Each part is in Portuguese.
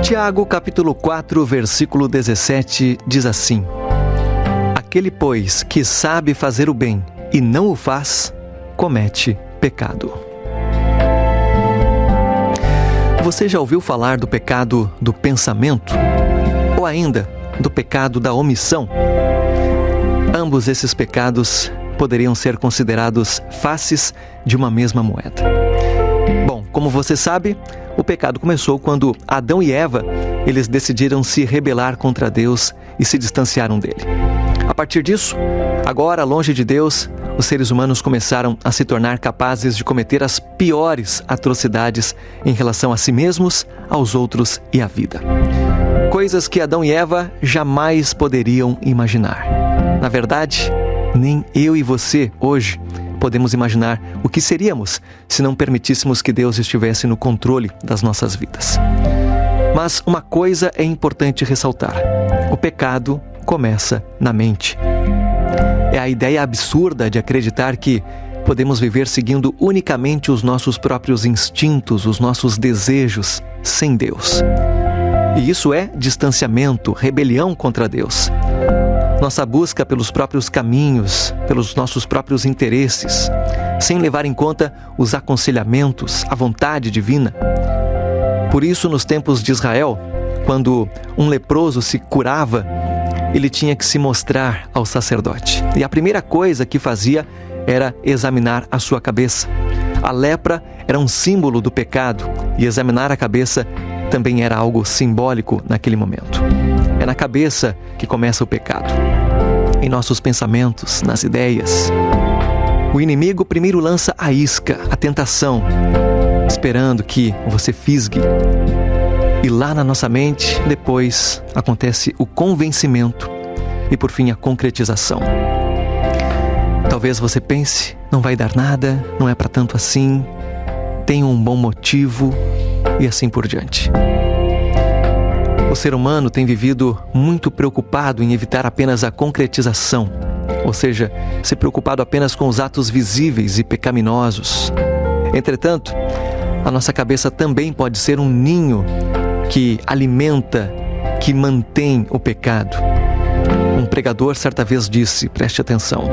Tiago, capítulo 4, versículo 17, diz assim: Aquele, pois, que sabe fazer o bem e não o faz, comete pecado. Você já ouviu falar do pecado do pensamento? Ou ainda, do pecado da omissão? Ambos esses pecados poderiam ser considerados faces de uma mesma moeda. Bom, como você sabe, o pecado começou quando Adão e Eva, eles decidiram se rebelar contra Deus e se distanciaram dele. A partir disso, agora longe de Deus, os seres humanos começaram a se tornar capazes de cometer as piores atrocidades em relação a si mesmos, aos outros e à vida. Coisas que Adão e Eva jamais poderiam imaginar. Na verdade, nem eu e você, hoje, podemos imaginar o que seríamos se não permitíssemos que Deus estivesse no controle das nossas vidas. Mas uma coisa é importante ressaltar: o pecado começa na mente. É a ideia absurda de acreditar que podemos viver seguindo unicamente os nossos próprios instintos, os nossos desejos, sem Deus. E isso é distanciamento, rebelião contra Deus. Nossa busca pelos próprios caminhos, pelos nossos próprios interesses, sem levar em conta os aconselhamentos, a vontade divina. Por isso, nos tempos de Israel, quando um leproso se curava, ele tinha que se mostrar ao sacerdote. E a primeira coisa que fazia era examinar a sua cabeça. A lepra era um símbolo do pecado e examinar a cabeça também era algo simbólico naquele momento. É na cabeça que começa o pecado. Em nossos pensamentos, nas ideias. O inimigo primeiro lança a isca, a tentação, esperando que você fisgue. E lá na nossa mente, depois, acontece o convencimento e, por fim, a concretização. Talvez você pense, não vai dar nada, não é para tanto assim, tem um bom motivo e assim por diante. O ser humano tem vivido muito preocupado em evitar apenas a concretização, ou seja, se preocupado apenas com os atos visíveis e pecaminosos. Entretanto, a nossa cabeça também pode ser um ninho que alimenta, que mantém o pecado. Um pregador certa vez disse, preste atenção: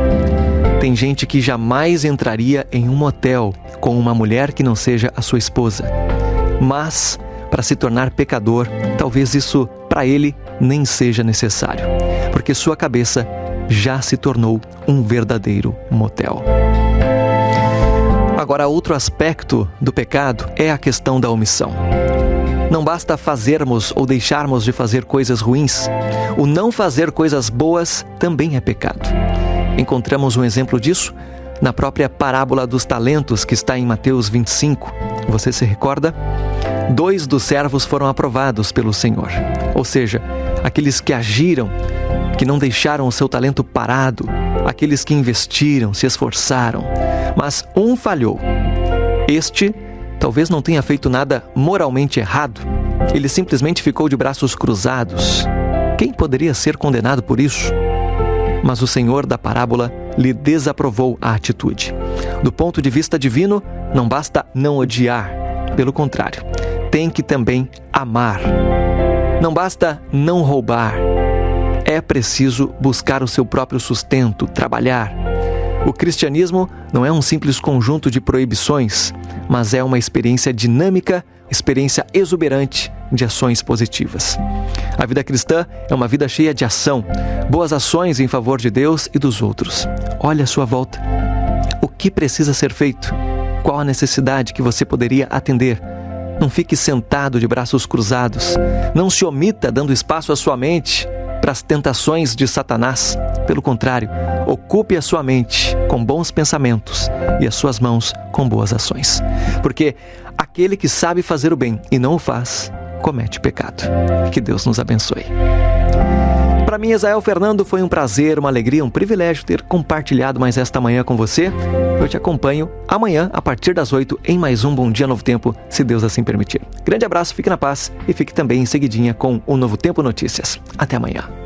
tem gente que jamais entraria em um motel com uma mulher que não seja a sua esposa. Mas, para se tornar pecador, talvez isso para ele nem seja necessário, porque sua cabeça já se tornou um verdadeiro motel. Agora, outro aspecto do pecado é a questão da omissão. Não basta fazermos ou deixarmos de fazer coisas ruins. O não fazer coisas boas também é pecado. Encontramos um exemplo disso na própria parábola dos talentos que está em Mateus 25. Você se recorda? 2 dos servos foram aprovados pelo Senhor. Ou seja, aqueles que agiram, que não deixaram o seu talento parado, aqueles que investiram, se esforçaram. Mas um falhou. Este talvez não tenha feito nada moralmente errado. Ele simplesmente ficou de braços cruzados. Quem poderia ser condenado por isso? Mas o Senhor da parábola lhe desaprovou a atitude. Do ponto de vista divino, não basta não odiar. Pelo contrário, tem que também amar. Não basta não roubar. É preciso buscar o seu próprio sustento, trabalhar. O cristianismo não é um simples conjunto de proibições, mas é uma experiência dinâmica, experiência exuberante de ações positivas. A vida cristã é uma vida cheia de ação, boas ações em favor de Deus e dos outros. Olhe à sua volta. O que precisa ser feito? Qual a necessidade que você poderia atender? Não fique sentado de braços cruzados. Não se omita dando espaço à sua mente para as tentações de Satanás. Pelo contrário, ocupe a sua mente com bons pensamentos e as suas mãos com boas ações. Porque aquele que sabe fazer o bem e não o faz, comete pecado. Que Deus nos abençoe. Para mim, Israel Fernando, foi um prazer, uma alegria, um privilégio ter compartilhado mais esta manhã com você. Eu te acompanho amanhã, a partir das 8, em mais um Bom Dia Novo Tempo, se Deus assim permitir. Grande abraço, fique na paz e fique também em seguidinha com o Novo Tempo Notícias. Até amanhã.